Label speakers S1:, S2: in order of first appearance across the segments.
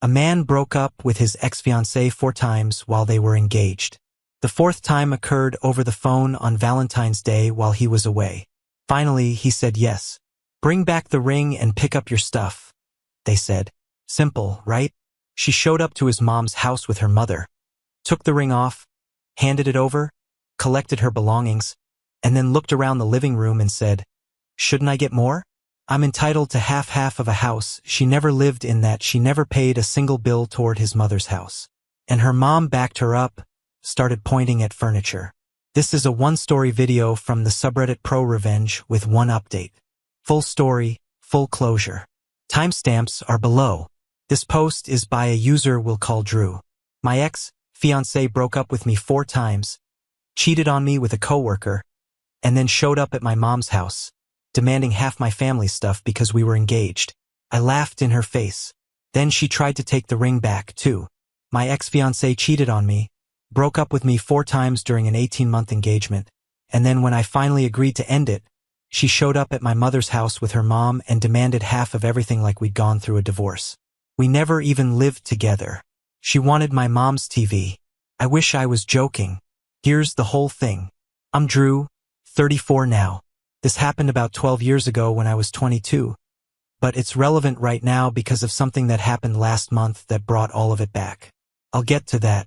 S1: A man broke up with his ex-fiancée 4 times while they were engaged. The 4th time occurred over the phone on Valentine's Day while he was away. Finally, he said yes. Bring back the ring and pick up your stuff, they said. Simple, right? She showed up to his mom's house with her mother, took the ring off, handed it over, collected her belongings, and then looked around the living room and said, "Shouldn't I get more? I'm entitled to half of a house. She never lived in that. She never paid a single bill toward his mother's house." And her mom backed her up, started pointing at furniture. This is a 1-story video from the subreddit Pro Revenge with 1 update. Full story, full closure. Timestamps are below. This post is by a user we'll call Drew. My ex-fiancée broke up with me 4 times, cheated on me with a coworker, and then showed up at my mom's house, demanding half my family's stuff because we were engaged. I laughed in her face. Then she tried to take the ring back, too. My ex-fiancée cheated on me, broke up with me 4 times during an 18-month engagement, and then when I finally agreed to end it, she showed up at my mother's house with her mom and demanded half of everything like we'd gone through a divorce. We never even lived together. She wanted my mom's TV. I wish I was joking. Here's the whole thing. I'm Drew, 34 now. This happened about 12 years ago when I was 22, but it's relevant right now because of something that happened last month that brought all of it back. I'll get to that.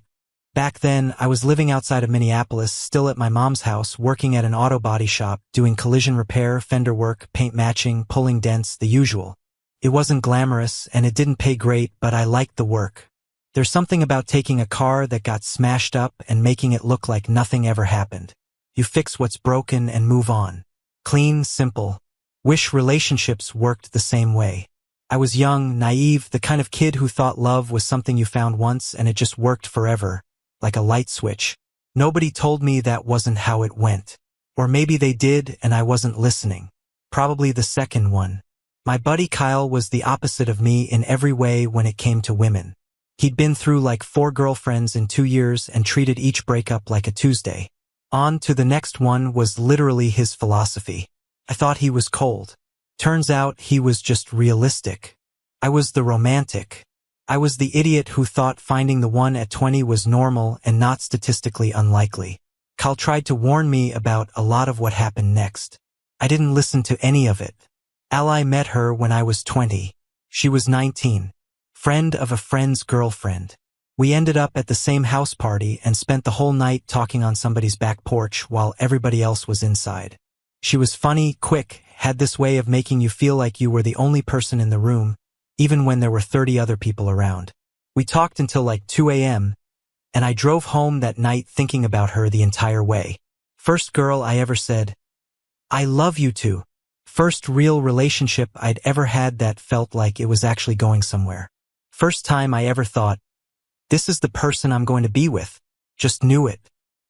S1: Back then, I was living outside of Minneapolis, still at my mom's house, working at an auto body shop, doing collision repair, fender work, paint matching, pulling dents, the usual. It wasn't glamorous, and it didn't pay great, but I liked the work. There's something about taking a car that got smashed up and making it look like nothing ever happened. You fix what's broken and move on. Clean, simple. Wish relationships worked the same way. I was young, naive, the kind of kid who thought love was something you found once and it just worked forever, like a light switch. Nobody told me that wasn't how it went. Or maybe they did and I wasn't listening. Probably the second one. My buddy Kyle was the opposite of me in every way when it came to women. He'd been through like 4 girlfriends in 2 years and treated each breakup like a Tuesday. On to the next one was literally his philosophy. I thought he was cold. Turns out he was just realistic. I was the romantic. I was the idiot who thought finding the one at 20 was normal and not statistically unlikely. Kyle tried to warn me about a lot of what happened next. I didn't listen to any of it. Ally met her when I was 20. She was 19. Friend of a friend's girlfriend. We ended up at the same house party and spent the whole night talking on somebody's back porch while everybody else was inside. She was funny, quick, had this way of making you feel like you were the only person in the room, even when there were 30 other people around. We talked until like 2 a.m., and I drove home that night thinking about her the entire way. First girl I ever said, "I love you to." First real relationship I'd ever had that felt like it was actually going somewhere. First time I ever thought, this is the person I'm going to be with. Just knew it.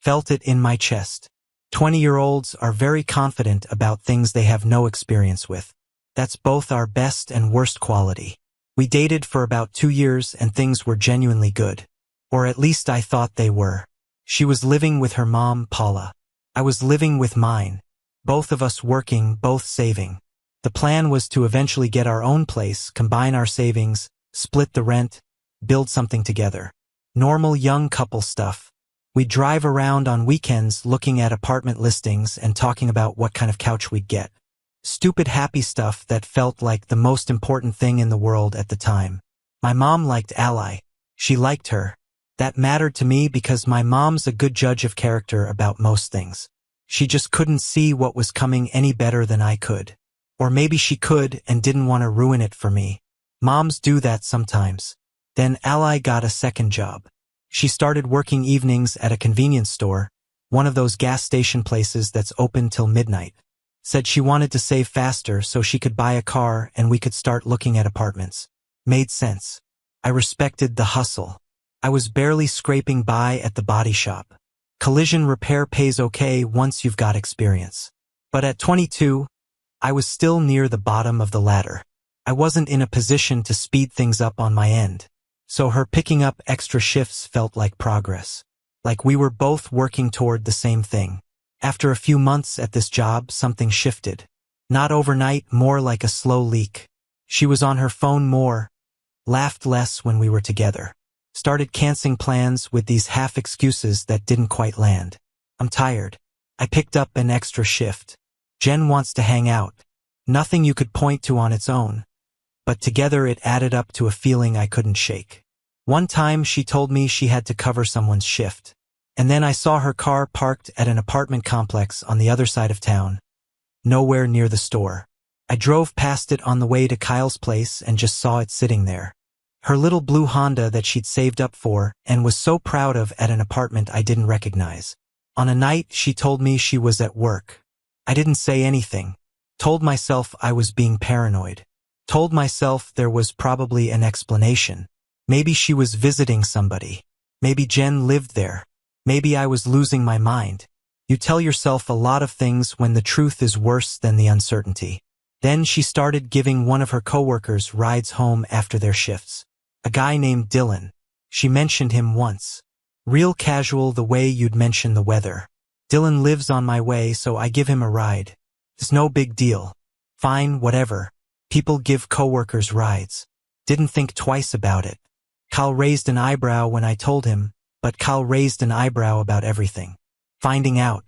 S1: Felt it in my chest. 20-year-olds are very confident about things they have no experience with. That's both our best and worst quality. We dated for about 2 years and things were genuinely good. Or at least I thought they were. She was living with her mom, Paula. I was living with mine. Both of us working, both saving. The plan was to eventually get our own place, combine our savings, split the rent, build something together. Normal young couple stuff. We'd drive around on weekends looking at apartment listings and talking about what kind of couch we'd get. Stupid happy stuff that felt like the most important thing in the world at the time. My mom liked Ally. She liked her. That mattered to me because my mom's a good judge of character about most things. She just couldn't see what was coming any better than I could. Or maybe she could and didn't want to ruin it for me. Moms do that sometimes. Then Ally got a second job. She started working evenings at a convenience store, one of those gas station places that's open till midnight. Said she wanted to save faster so she could buy a car and we could start looking at apartments. Made sense. I respected the hustle. I was barely scraping by at the body shop. Collision repair pays okay once you've got experience. But at 22, I was still near the bottom of the ladder. I wasn't in a position to speed things up on my end. So her picking up extra shifts felt like progress. Like we were both working toward the same thing. After a few months at this job, something shifted. Not overnight, more like a slow leak. She was on her phone more, laughed less when we were together. Started canceling plans with these half-excuses that didn't quite land. I'm tired. I picked up an extra shift. Jen wants to hang out. Nothing you could point to on its own, but together it added up to a feeling I couldn't shake. One time she told me she had to cover someone's shift, and then I saw her car parked at an apartment complex on the other side of town, nowhere near the store. I drove past it on the way to Kyle's place and just saw it sitting there. Her little blue Honda that she'd saved up for and was so proud of at an apartment I didn't recognize. On a night she told me she was at work. I didn't say anything. Told myself I was being paranoid. Told myself there was probably an explanation. Maybe she was visiting somebody. Maybe Jen lived there. Maybe I was losing my mind. You tell yourself a lot of things when the truth is worse than the uncertainty. Then she started giving one of her coworkers rides home after their shifts. A guy named Dylan. She mentioned him once. Real casual, the way you'd mention the weather. Dylan lives on my way, so I give him a ride. It's no big deal. Fine, whatever. People give coworkers rides. Didn't think twice about it. Kyle raised an eyebrow when I told him, but Kyle raised an eyebrow about everything. Finding out.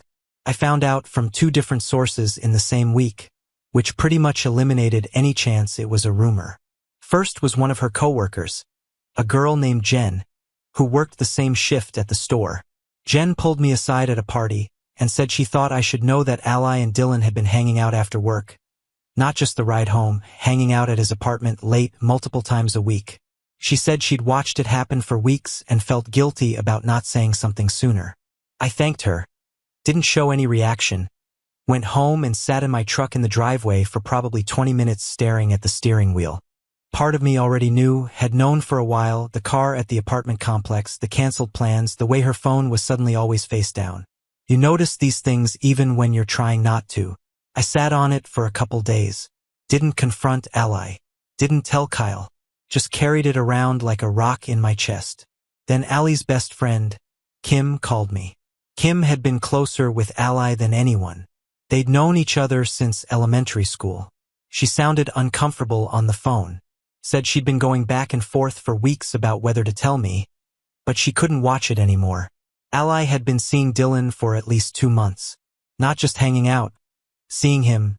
S1: I found out from 2 different sources in the same week, which pretty much eliminated any chance it was a rumor. First was one of her coworkers, a girl named Jen, who worked the same shift at the store. Jen pulled me aside at a party and said she thought I should know that Ally and Dylan had been hanging out after work. Not just the ride home, hanging out at his apartment late multiple times a week. She said she'd watched it happen for weeks and felt guilty about not saying something sooner. I thanked her. Didn't show any reaction. Went home and sat in my truck in the driveway for probably 20 minutes staring at the steering wheel. Part of me already knew, had known for a while, the car at the apartment complex, the canceled plans, the way her phone was suddenly always face down. You notice these things even when you're trying not to. I sat on it for a couple days. Didn't confront Ally. Didn't tell Kyle. Just carried it around like a rock in my chest. Then Ally's best friend, Kim, called me. Kim had been closer with Ally than anyone. They'd known each other since elementary school. She sounded uncomfortable on the phone. Said she'd been going back and forth for weeks about whether to tell me, but she couldn't watch it anymore. Ally had been seeing Dylan for at least 2 months. Not just hanging out. Seeing him.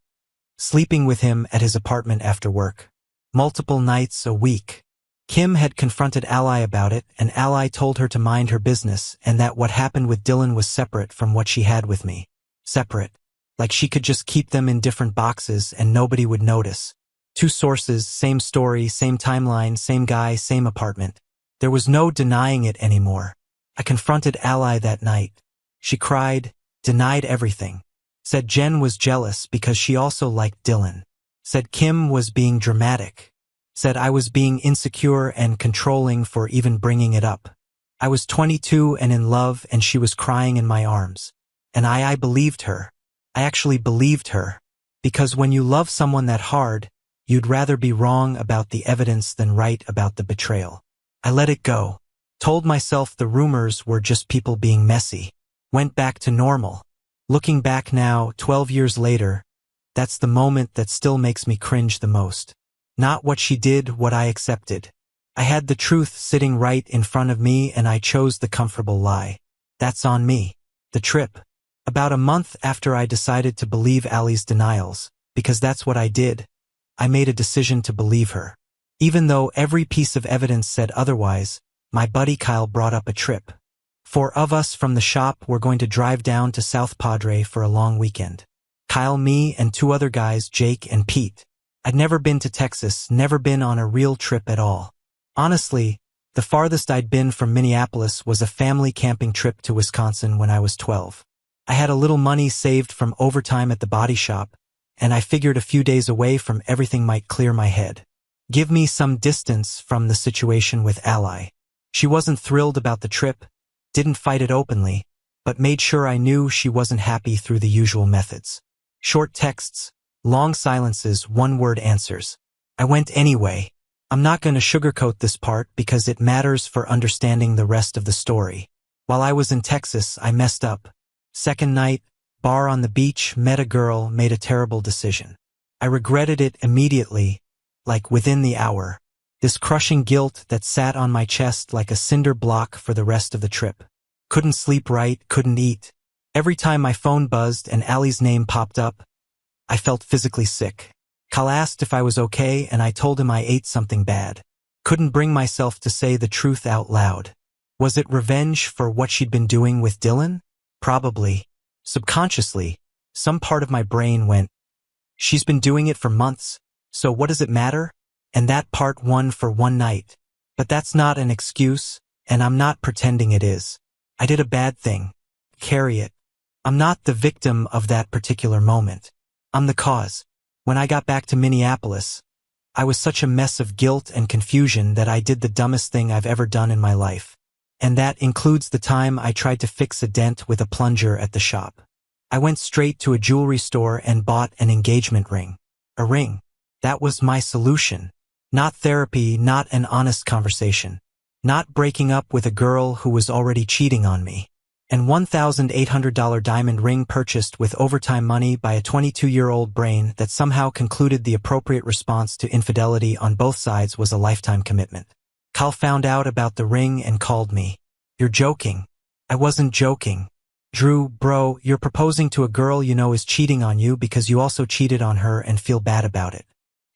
S1: Sleeping with him at his apartment after work. Multiple nights a week. Kim had confronted Ally about it, and Ally told her to mind her business and that what happened with Dylan was separate from what she had with me. Separate. Like she could just keep them in different boxes and nobody would notice. 2 sources, same story, same timeline, same guy, same apartment. There was no denying it anymore. I confronted Ally that night. She cried, denied everything. Said Jen was jealous because she also liked Dylan. Said Kim was being dramatic. Said I was being insecure and controlling for even bringing it up. I was 22 and in love and she was crying in my arms. And I believed her. I actually believed her. Because when you love someone that hard, you'd rather be wrong about the evidence than right about the betrayal. I let it go. Told myself the rumors were just people being messy. Went back to normal. Looking back now, 12 years later, that's the moment that still makes me cringe the most. Not what she did, what I accepted. I had the truth sitting right in front of me and I chose the comfortable lie. That's on me. The trip. About a month after I decided to believe Ally's denials, because that's what I did, I made a decision to believe her. Even though every piece of evidence said otherwise, my buddy Kyle brought up a trip. 4 of us from the shop were going to drive down to South Padre for a long weekend. Kyle, me, and 2 other guys, Jake and Pete. I'd never been to Texas, never been on a real trip at all. Honestly, the farthest I'd been from Minneapolis was a family camping trip to Wisconsin when I was 12. I had a little money saved from overtime at the body shop, and I figured a few days away from everything might clear my head. Give me some distance from the situation with Ally. She wasn't thrilled about the trip, didn't fight it openly, but made sure I knew she wasn't happy through the usual methods. Short texts, long silences, 1-word answers. I went anyway. I'm not going to sugarcoat this part because it matters for understanding the rest of the story. While I was in Texas, I messed up. Second night, bar on the beach, met a girl, made a terrible decision. I regretted it immediately, like within the hour. This crushing guilt that sat on my chest like a cinder block for the rest of the trip. Couldn't sleep right, couldn't eat. Every time my phone buzzed and Allie's name popped up, I felt physically sick. Kyle asked if I was okay and I told him I ate something bad. Couldn't bring myself to say the truth out loud. Was it revenge for what she'd been doing with Dylan? Probably. Subconsciously, some part of my brain went, she's been doing it for months, so what does it matter? And that part won for one night. But that's not an excuse, and I'm not pretending it is. I did a bad thing. Carry it. I'm not the victim of that particular moment. I'm the cause. When I got back to Minneapolis, I was such a mess of guilt and confusion that I did the dumbest thing I've ever done in my life. And that includes the time I tried to fix a dent with a plunger at the shop. I went straight to a jewelry store and bought an engagement ring. A ring. That was my solution. Not therapy, not an honest conversation. Not breaking up with a girl who was already cheating on me. An $1,800 diamond ring purchased with overtime money by a 22-year-old brain that somehow concluded the appropriate response to infidelity on both sides was a lifetime commitment. Kyle found out about the ring and called me. You're joking. I wasn't joking. Drew, bro, you're proposing to a girl you know is cheating on you because you also cheated on her and feel bad about it.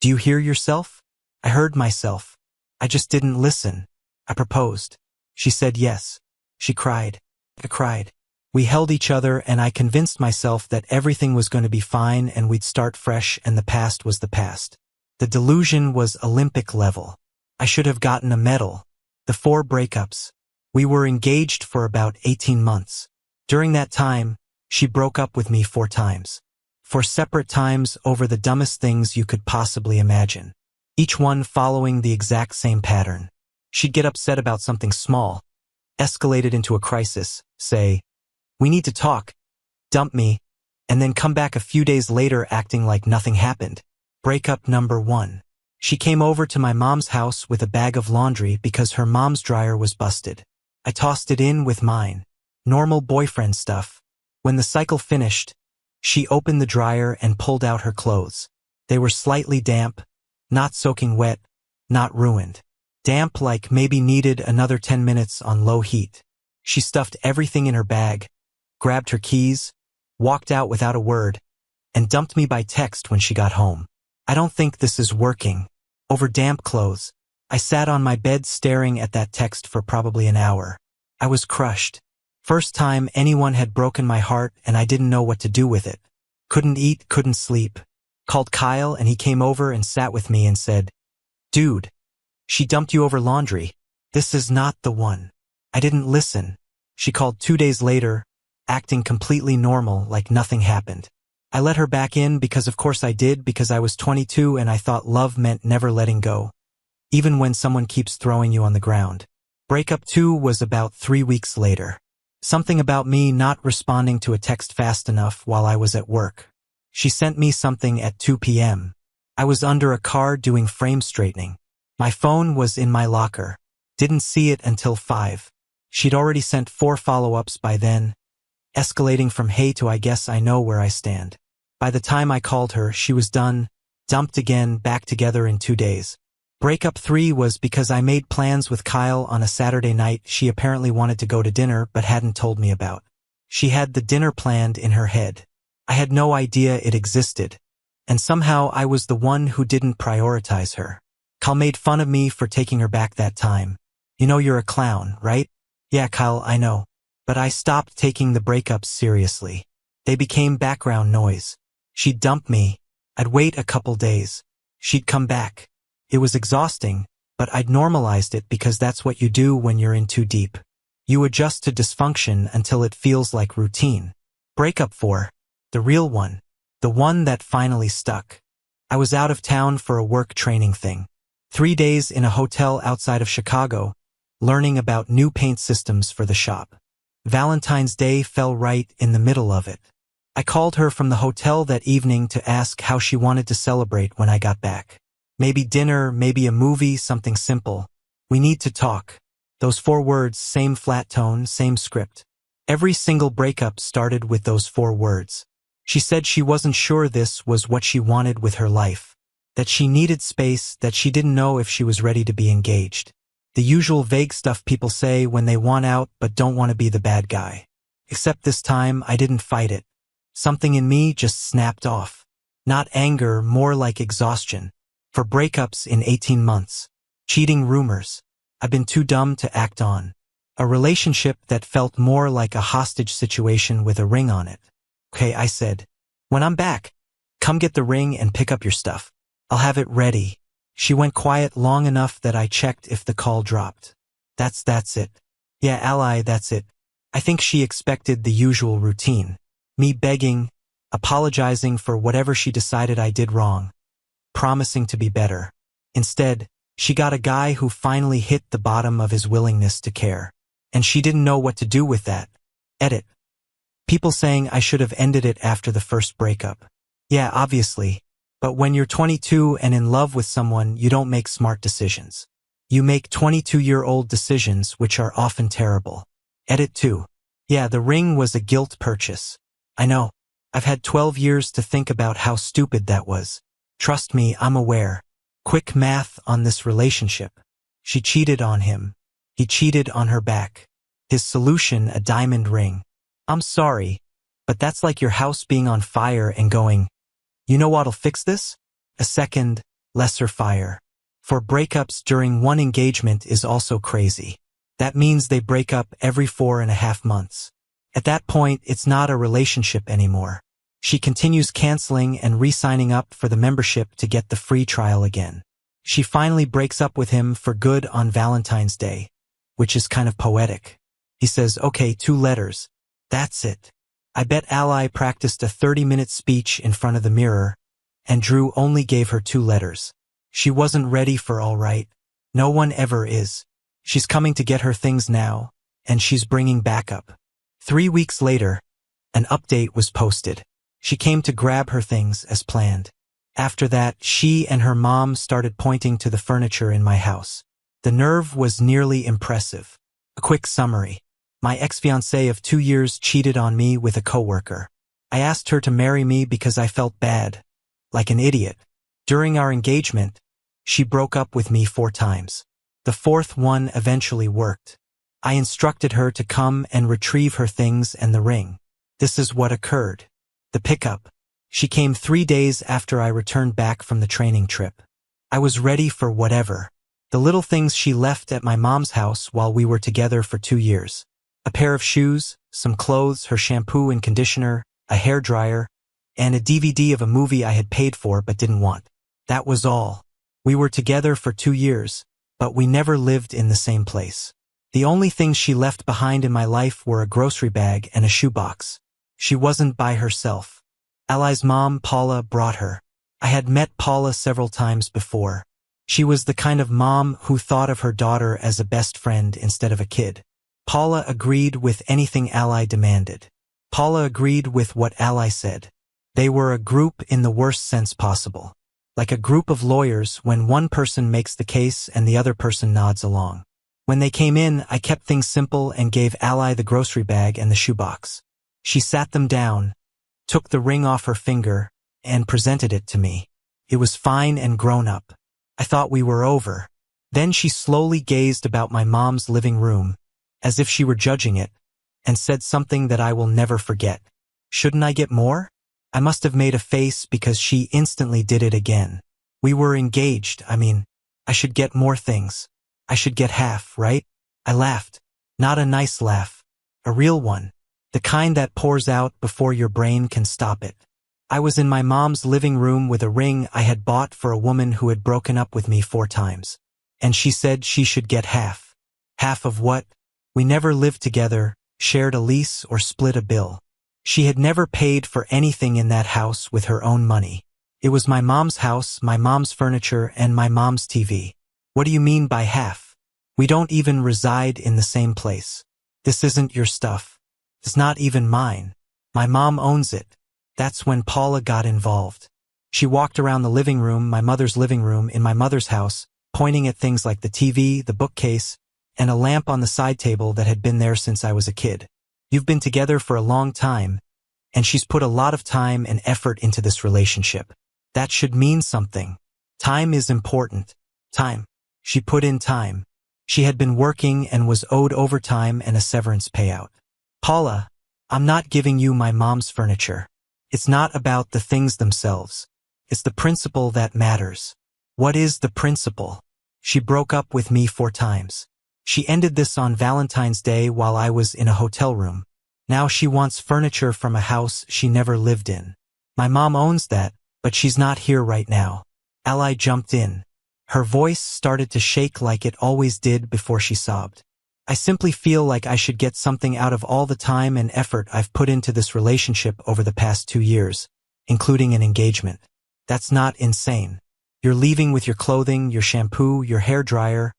S1: Do you hear yourself? I heard myself. I just didn't listen. I proposed. She said yes. She cried. I cried. We held each other and I convinced myself that everything was going to be fine and we'd start fresh and the past was the past. The delusion was Olympic level. I should have gotten a medal. The 4 breakups. We were engaged for about 18 months. During that time, she broke up with me 4 times. 4 separate times over the dumbest things you could possibly imagine. Each one following the exact same pattern. She'd get upset about something small, escalate it into a crisis, say, "We need to talk," dump me, and then come back a few days later acting like nothing happened. Breakup number 1. She came over to my mom's house with a bag of laundry because her mom's dryer was busted. I tossed it in with mine. Normal boyfriend stuff. When the cycle finished, she opened the dryer and pulled out her clothes. They were slightly damp, not soaking wet, not ruined. Damp like maybe needed another 10 minutes on low heat. She stuffed everything in her bag, grabbed her keys, walked out without a word, and dumped me by text when she got home. I don't think this is working. Over damp clothes. I sat on my bed staring at that text for probably an hour. I was crushed. First time anyone had broken my heart and I didn't know what to do with it. Couldn't eat, couldn't sleep. Called Kyle and he came over and sat with me and said, "Dude, she dumped you over laundry. This is not the one." I didn't listen. She called 2 days later, acting completely normal like nothing happened. I let her back in because of course I did, because I was 22 and I thought love meant never letting go, even when someone keeps throwing you on the ground. Breakup 2 was about 3 weeks later. Something about me not responding to a text fast enough while I was at work. She sent me something at 2 p.m. I was under a car doing frame straightening. My phone was in my locker. Didn't see it until 5. She'd already sent 4 follow-ups by then, escalating from hey to I guess I know where I stand. By the time I called her, she was done, dumped again, back together in 2 days. Breakup 3 was because I made plans with Kyle on a Saturday night she apparently wanted to go to dinner but hadn't told me about. She had the dinner planned in her head. I had no idea it existed, and somehow I was the one who didn't prioritize her. Kyle made fun of me for taking her back that time. "You know you're a clown, right?" "Yeah, Kyle, I know." But I stopped taking the breakups seriously. They became background noise. She'd dump me. I'd wait a couple days. She'd come back. It was exhausting, but I'd normalized it because that's what you do when you're in too deep. You adjust to dysfunction until it feels like routine. Breakup 4. The real one. The one that finally stuck. I was out of town for a work training thing. 3 days in a hotel outside of Chicago, learning about new paint systems for the shop. Valentine's Day fell right in the middle of it. I called her from the hotel that evening to ask how she wanted to celebrate when I got back. Maybe dinner, maybe a movie, something simple. "We need to talk." Those 4 words, same flat tone, same script. Every single breakup started with those 4 words. She said she wasn't sure this was what she wanted with her life. that she needed space, that she didn't know if she was ready to be engaged. The usual vague stuff people say when they want out but don't want to be the bad guy. Except this time, I didn't fight it. Something in me just snapped off. Not anger, more like exhaustion. For breakups in 18 months. Cheating rumors. I've been too dumb to act on. A relationship that felt more like a hostage situation with a ring on it. Okay, I said. When I'm back, come get the ring and pick up your stuff. I'll have it ready. She went quiet long enough that I checked if the call dropped. That's it. Yeah, Ally, that's it. I think she expected the usual routine. Me begging, apologizing for whatever she decided I did wrong, promising to be better. Instead, she got a guy who finally hit the bottom of his willingness to care. And she didn't know what to do with that. Edit. People saying I should have ended it after the first breakup. Yeah, obviously. But when you're 22 and in love with someone, you don't make smart decisions. You make 22-year-old decisions which are often terrible. Edit 2. Yeah, the ring was a guilt purchase. I know. I've had 12 years to think about how stupid that was. Trust me, I'm aware. Quick math on this relationship. She cheated on him. He cheated on her back. His solution, a diamond ring. I'm sorry, but that's like your house being on fire and going, you know what'll fix this? A second, lesser fire. For breakups during one engagement is also crazy. That means they break up every 4.5 months. At that point, it's not a relationship anymore. She continues canceling and re-signing up for the membership to get the free trial again. She finally breaks up with him for good on Valentine's Day, which is kind of poetic. He says, okay, 2 letters. That's it. I bet Ally practiced a 30-minute speech in front of the mirror, and Drew only gave her 2 letters. She wasn't ready for all right. No one ever is. She's coming to get her things now, and she's bringing backup. 3 weeks later, an update was posted. She came to grab her things as planned. After that, she and her mom started pointing to the furniture in my house. The nerve was nearly impressive. A quick summary. My ex-fiancée of 2 years cheated on me with a coworker. I asked her to marry me because I felt bad, like an idiot. During our engagement, she broke up with me 4 times. The 4th one eventually worked. I instructed her to come and retrieve her things and the ring. This is what occurred. The pickup. She came 3 days after I returned back from the training trip. I was ready for whatever. The little things she left at my mom's house while we were together for 2 years. A pair of shoes, some clothes, her shampoo and conditioner, a hairdryer, and a DVD of a movie I had paid for but didn't want. That was all. We were together for 2 years, but we never lived in the same place. The only things she left behind in my life were a grocery bag and a shoebox. She wasn't by herself. Ally's mom, Paula, brought her. I had met Paula several times before. She was the kind of mom who thought of her daughter as a best friend instead of a kid. Paula agreed with anything Ally demanded. Paula agreed with what Ally said. They were a group in the worst sense possible. Like a group of lawyers when one person makes the case and the other person nods along. When they came in, I kept things simple and gave Ally the grocery bag and the shoebox. She sat them down, took the ring off her finger, and presented it to me. It was fine and grown up. I thought we were over. Then she slowly gazed about my mom's living room, as if she were judging it, and said something that I will never forget. Shouldn't I get more? I must have made a face because she instantly did it again. We were engaged, I should get more things. I should get half, right? I laughed. Not a nice laugh. A real one. The kind that pours out before your brain can stop it. I was in my mom's living room with a ring I had bought for a woman who had broken up with me 4 times. And she said she should get half. Half of what? We never lived together, shared a lease, or split a bill. She had never paid for anything in that house with her own money. It was my mom's house, my mom's furniture, and my mom's TV. What do you mean by half? We don't even reside in the same place. This isn't your stuff. It's not even mine. My mom owns it. That's when Paula got involved. She walked around the living room, my mother's living room, in my mother's house, pointing at things like the TV, the bookcase, and a lamp on the side table that had been there since I was a kid. You've been together for a long time, and she's put a lot of time and effort into this relationship. That should mean something. Time is important. Time. She put in time. She had been working and was owed overtime and a severance payout. Paula, I'm not giving you my mom's furniture. It's not about the things themselves. It's the principle that matters. What is the principle? She broke up with me 4 times. She ended this on Valentine's Day while I was in a hotel room. Now she wants furniture from a house she never lived in. My mom owns that, but she's not here right now. Ally jumped in. Her voice started to shake like it always did before she sobbed. I simply feel like I should get something out of all the time and effort I've put into this relationship over the past 2 years, including an engagement. That's not insane. You're leaving with your clothing, your shampoo, your hairdryer,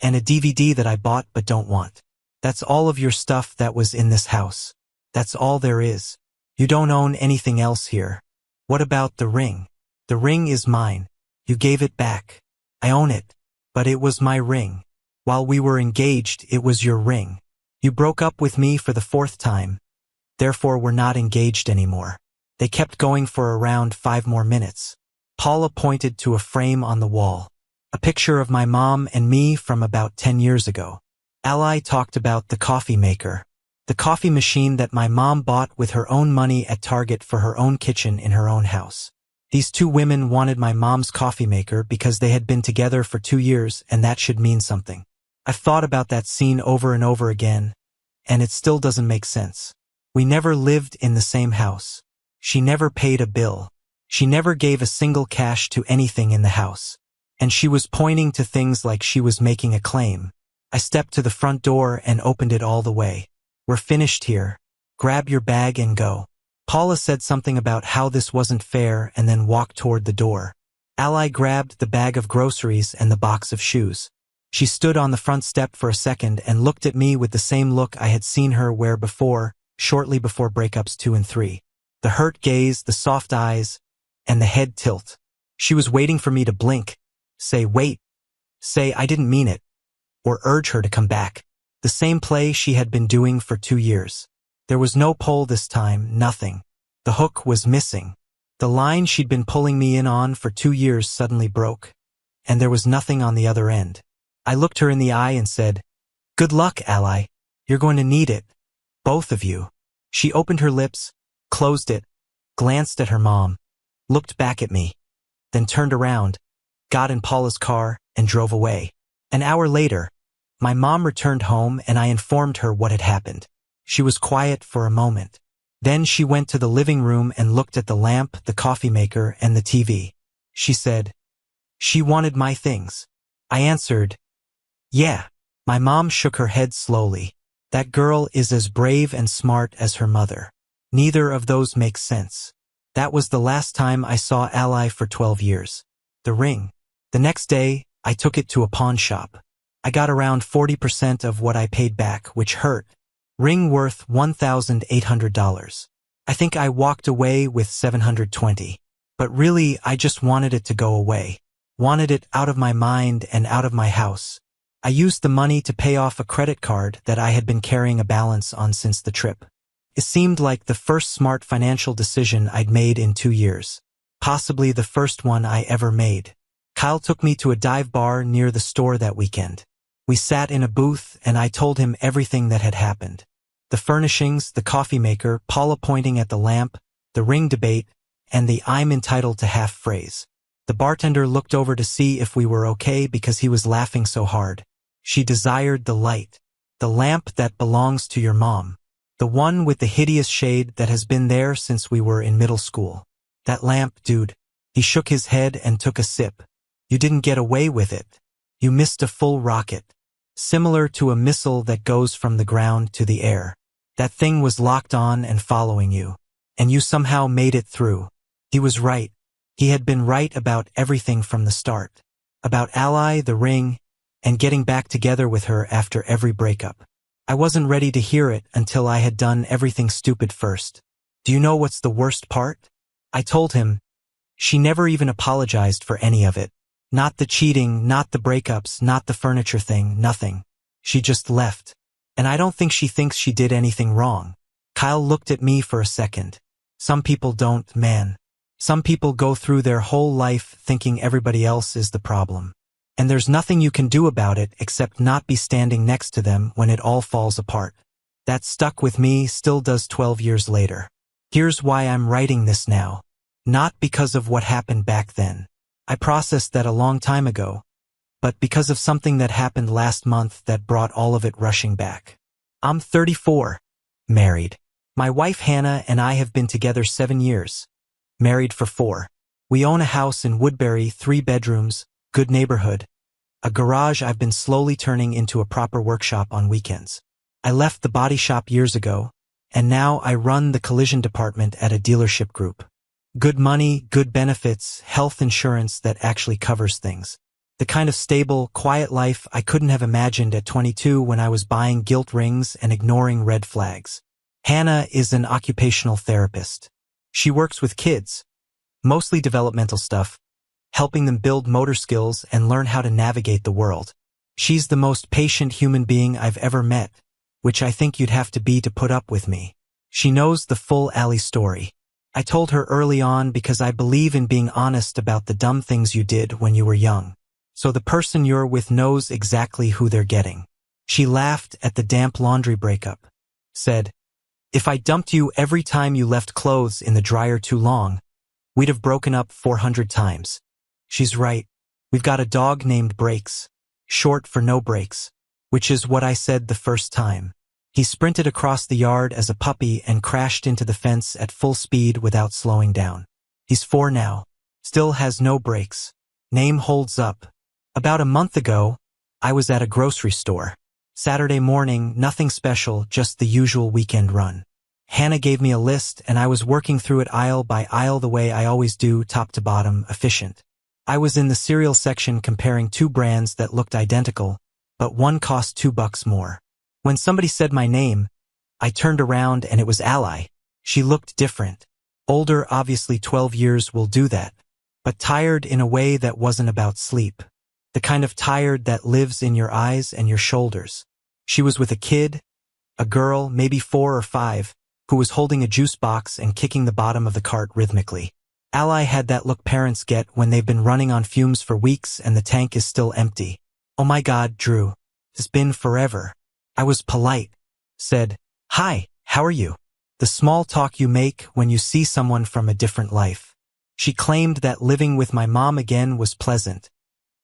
S1: and a DVD that I bought but don't want. That's all of your stuff that was in this house. That's all there is. You don't own anything else here. What about the ring? The ring is mine. You gave it back. I own it. But it was my ring. While we were engaged, it was your ring. You broke up with me for the 4th time. Therefore, we're not engaged anymore. They kept going for around 5 more minutes. Paula pointed to a frame on the wall. A picture of my mom and me from about 10 years ago. Ally talked about the coffee maker. The coffee machine that my mom bought with her own money at Target for her own kitchen in her own house. These 2 women wanted my mom's coffee maker because they had been together for 2 years, and that should mean something. I've thought about that scene over and over again, and it still doesn't make sense. We never lived in the same house. She never paid a bill. She never gave a single cash to anything in the house. And she was pointing to things like she was making a claim. I stepped to the front door and opened it all the way. We're finished here. Grab your bag and go. Paula said something about how this wasn't fair and then walked toward the door. Ally grabbed the bag of groceries and the box of shoes. She stood on the front step for a second and looked at me with the same look I had seen her wear before, shortly before breakups 2 and 3. The hurt gaze, the soft eyes, and the head tilt. She was waiting for me to blink, say wait, say I didn't mean it, or urge her to come back. The same play she had been doing for 2 years. There was no pole this time, nothing. The hook was missing. The line she'd been pulling me in on for 2 years suddenly broke, and there was nothing on the other end. I looked her in the eye and said, "Good luck, Ally. You're going to need it. Both of you." She opened her lips, closed it, glanced at her mom, looked back at me, then turned around, got in Paula's car, and drove away. An hour later, my mom returned home and I informed her what had happened. She was quiet for a moment. Then she went to the living room and looked at the lamp, the coffee maker, and the TV. She said, "She wanted my things." I answered, "Yeah." My mom shook her head slowly. That girl is as brave and smart as her mother. Neither of those makes sense. That was the last time I saw Ally for 12 years. The ring. The next day, I took it to a pawn shop. I got around 40% of what I paid back, which hurt. Ring worth $1,800. I think I walked away with $720. But really, I just wanted it to go away. Wanted it out of my mind and out of my house. I used the money to pay off a credit card that I had been carrying a balance on since the trip. It seemed like the first smart financial decision I'd made in 2 years. Possibly the first one I ever made. Kyle took me to a dive bar near the store that weekend. We sat in a booth and I told him everything that had happened. The furnishings, the coffee maker, Paula pointing at the lamp, the ring debate, and the "I'm entitled to half" phrase. The bartender looked over to see if we were okay because he was laughing so hard. She desired the light. The lamp that belongs to your mom. The one with the hideous shade that has been there since we were in middle school. That lamp, dude. He shook his head and took a sip. You didn't get away with it. You missed a full rocket. Similar to a missile that goes from the ground to the air. That thing was locked on and following you. And you somehow made it through. He was right. He had been right about everything from the start. About Ally, the ring, and getting back together with her after every breakup. I wasn't ready to hear it until I had done everything stupid first. Do you know what's the worst part? I told him. She never even apologized for any of it. Not the cheating, not the breakups, not the furniture thing, nothing. She just left. And I don't think she thinks she did anything wrong. Kyle looked at me for a second. Some people don't, man. Some people go through their whole life thinking everybody else is the problem. And there's nothing you can do about it except not be standing next to them when it all falls apart. That stuck with me, still does 12 years later. Here's why I'm writing this now. Not because of what happened back then. I processed that a long time ago. But because of something that happened last month that brought all of it rushing back. I'm 34. Married. My wife Hannah and I have been together 7 years. Married for 4. We own a house in Woodbury, 3 bedrooms, good neighborhood. A garage I've been slowly turning into a proper workshop on weekends. I left the body shop years ago, and now I run the collision department at a dealership group. Good money, good benefits, health insurance that actually covers things. The kind of stable, quiet life I couldn't have imagined at 22 when I was buying guilt rings and ignoring red flags. Hannah is an occupational therapist. She works with kids, mostly developmental stuff, helping them build motor skills and learn how to navigate the world. She's the most patient human being I've ever met, which I think you'd have to be to put up with me. She knows the full Allie story. I told her early on because I believe in being honest about the dumb things you did when you were young. So the person you're with knows exactly who they're getting. She laughed at the damp laundry breakup. Said, if I dumped you every time you left clothes in the dryer too long, we'd have broken up 400 times. She's right. We've got a dog named Breaks, short for no breaks, which is what I said the first time. He sprinted across the yard as a puppy and crashed into the fence at full speed without slowing down. He's 4 now. Still has no brakes. Name holds up. About a month ago, I was at a grocery store. Saturday morning, nothing special, just the usual weekend run. Hannah gave me a list and I was working through it aisle by aisle the way I always do, top to bottom, efficient. I was in the cereal section comparing 2 brands that looked identical, but one cost $2 more. When somebody said my name, I turned around and it was Ally. She looked different. Older, obviously 12 years will do that. But tired in a way that wasn't about sleep. The kind of tired that lives in your eyes and your shoulders. She was with a kid, a girl, maybe 4 or 5, who was holding a juice box and kicking the bottom of the cart rhythmically. Ally had that look parents get when they've been running on fumes for weeks and the tank is still empty. Oh my God, Drew. It's been forever. I was polite. Said, hi, how are you? The small talk you make when you see someone from a different life. She claimed that living with my mom again was pleasant,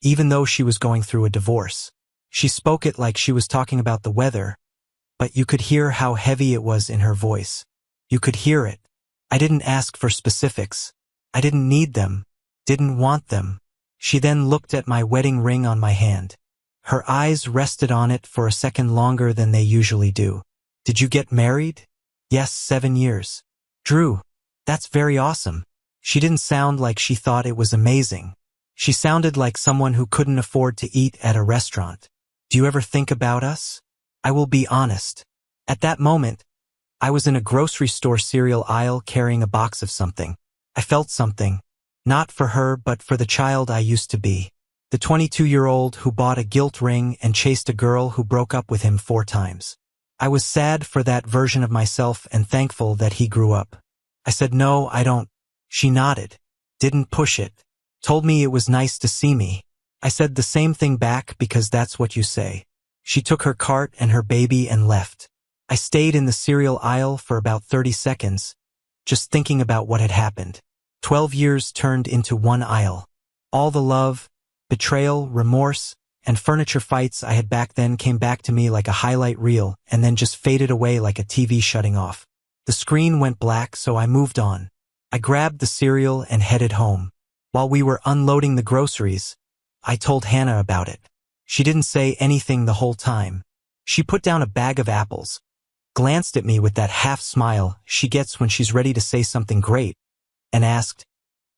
S1: even though she was going through a divorce. She spoke it like she was talking about the weather, but you could hear how heavy it was in her voice. You could hear it. I didn't ask for specifics. I didn't need them, didn't want them. She then looked at my wedding ring on my hand. Her eyes rested on it for a second longer than they usually do. Did you get married? Yes, 7 years. Drew, that's very awesome. She didn't sound like she thought it was amazing. She sounded like someone who couldn't afford to eat at a restaurant. Do you ever think about us? I will be honest. At that moment, I was in a grocery store cereal aisle carrying a box of something. I felt something, not for her but for the child I used to be. The 22-year-old who bought a guilt ring and chased a girl who broke up with him 4 times. I was sad for that version of myself and thankful that he grew up. I said, no, I don't. She nodded. Didn't push it. Told me it was nice to see me. I said the same thing back because that's what you say. She took her cart and her baby and left. I stayed in the cereal aisle for about 30 seconds, just thinking about what had happened. 12 years turned into 1 aisle. All the love, betrayal, remorse, and furniture fights I had back then came back to me like a highlight reel and then just faded away like a TV shutting off. The screen went black, so I moved on. I grabbed the cereal and headed home. While we were unloading the groceries, I told Hannah about it. She didn't say anything the whole time. She put down a bag of apples, glanced at me with that half smile she gets when she's ready to say something great, and asked,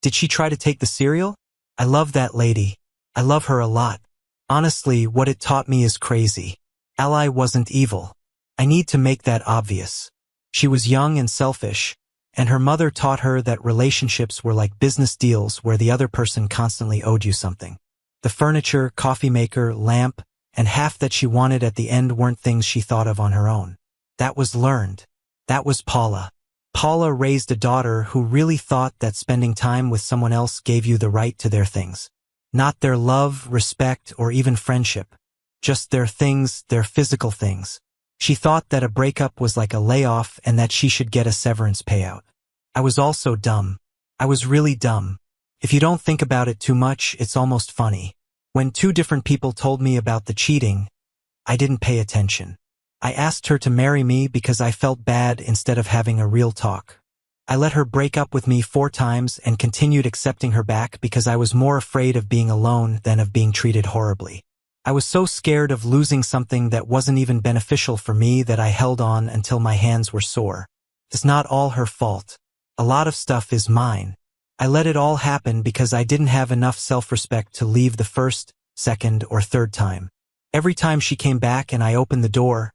S1: did she try to take the cereal? I love that lady. I love her a lot. Honestly, what it taught me is crazy. Ally wasn't evil. I need to make that obvious. She was young and selfish, and her mother taught her that relationships were like business deals where the other person constantly owed you something. The furniture, coffee maker, lamp, and half that she wanted at the end weren't things she thought of on her own. That was learned. That was Paula. Paula raised a daughter who really thought that spending time with someone else gave you the right to their things. Not their love, respect, or even friendship. Just their things, their physical things. She thought that a breakup was like a layoff and that she should get a severance payout. I was also dumb. I was really dumb. If you don't think about it too much, it's almost funny. When two different people told me about the cheating, I didn't pay attention. I asked her to marry me because I felt bad instead of having a real talk. I let her break up with me 4 times and continued accepting her back because I was more afraid of being alone than of being treated horribly. I was so scared of losing something that wasn't even beneficial for me that I held on until my hands were sore. It's not all her fault. A lot of stuff is mine. I let it all happen because I didn't have enough self-respect to leave the first, second, or third time. Every time she came back and I opened the door,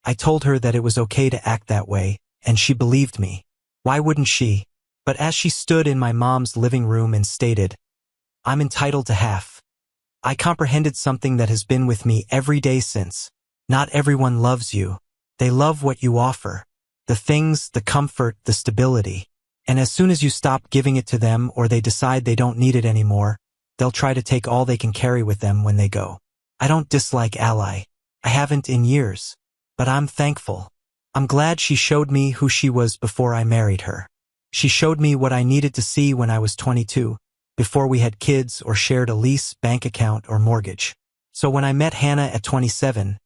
S1: I told her that it was okay to act that way, and she believed me. Why wouldn't she? But as she stood in my mom's living room and stated, "I'm entitled to half," I comprehended something that has been with me every day since. Not everyone loves you. They love what you offer. The things, the comfort, the stability. And as soon as you stop giving it to them or they decide they don't need it anymore, they'll try to take all they can carry with them when they go. I don't dislike Ally. I haven't in years. But I'm thankful. I'm glad she showed me who she was before I married her. She showed me what I needed to see when I was 22, before we had kids or shared a lease, bank account, or mortgage. So when I met Hannah at 27,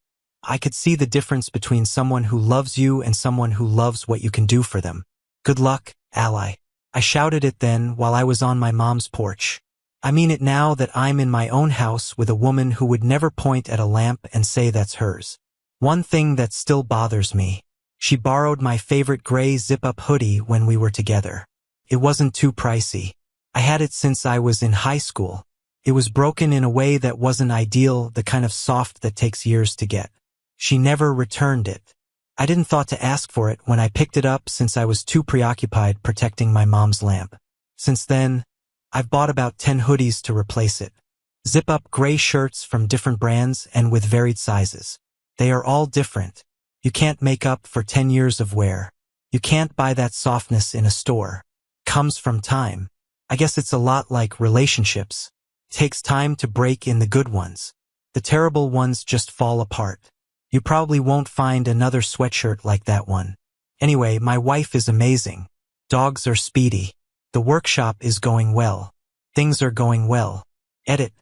S1: I could see the difference between someone who loves you and someone who loves what you can do for them. Good luck, Ally. I shouted it then while I was on my mom's porch. I mean it now that I'm in my own house with a woman who would never point at a lamp and say that's hers. One thing that still bothers me. She borrowed my favorite gray zip-up hoodie when we were together. It wasn't too pricey. I had it since I was in high school. It was broken in a way that wasn't ideal, the kind of soft that takes years to get. She never returned it. I didn't thought to ask for it when I picked it up since I was too preoccupied protecting my mom's lamp. Since then, I've bought about 10 hoodies to replace it. Zip-up gray shirts from different brands and with varied sizes. They are all different. You can't make up for 10 years of wear. You can't buy that softness in a store. Comes from time. I guess it's a lot like relationships. Takes time to break in the good ones. The terrible ones just fall apart. You probably won't find another sweatshirt like that one. Anyway, my wife is amazing. Dogs are speedy. The workshop is going well. Things are going well. Edit.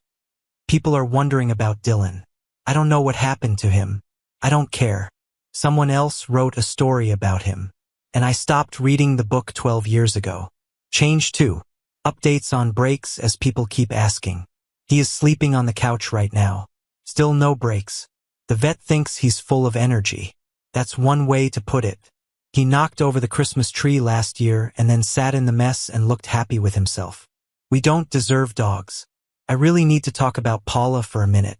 S1: People are wondering about Dylan. I don't know what happened to him. I don't care. Someone else wrote a story about him. And I stopped reading the book 12 years ago. Change 2. Updates on breaks as people keep asking. He is sleeping on the couch right now. Still no breaks. The vet thinks he's full of energy. That's one way to put it. He knocked over the Christmas tree last year and then sat in the mess and looked happy with himself. We don't deserve dogs. I really need to talk about Paula for a minute.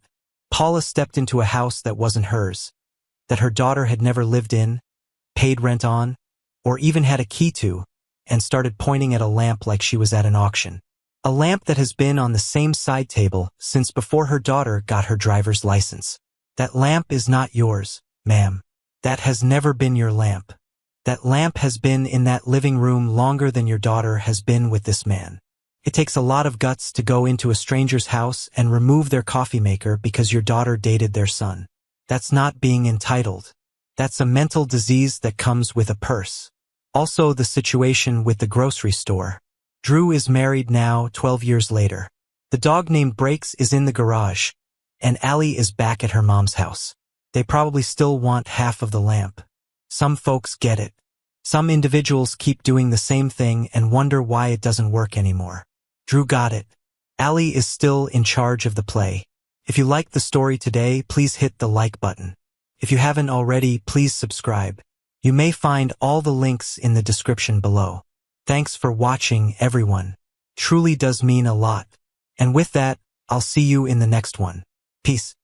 S1: Paula stepped into a house that wasn't hers, that her daughter had never lived in, paid rent on, or even had a key to, and started pointing at a lamp like she was at an auction. A lamp that has been on the same side table since before her daughter got her driver's license. That lamp is not yours, ma'am. That has never been your lamp. That lamp has been in that living room longer than your daughter has been with this man. It takes a lot of guts to go into a stranger's house and remove their coffee maker because your daughter dated their son. That's not being entitled. That's a mental disease that comes with a purse. Also, the situation with the grocery store. Drew is married now, 12 years later. The dog named Breaks is in the garage, and Allie is back at her mom's house. They probably still want half of the lamp. Some folks get it. Some individuals keep doing the same thing and wonder why it doesn't work anymore. Drew got it. Allie is still in charge of the play. If you liked the story today, please hit the like button. If you haven't already, please subscribe. You may find all the links in the description below. Thanks for watching, everyone. Truly does mean a lot. And with that, I'll see you in the next one. Peace.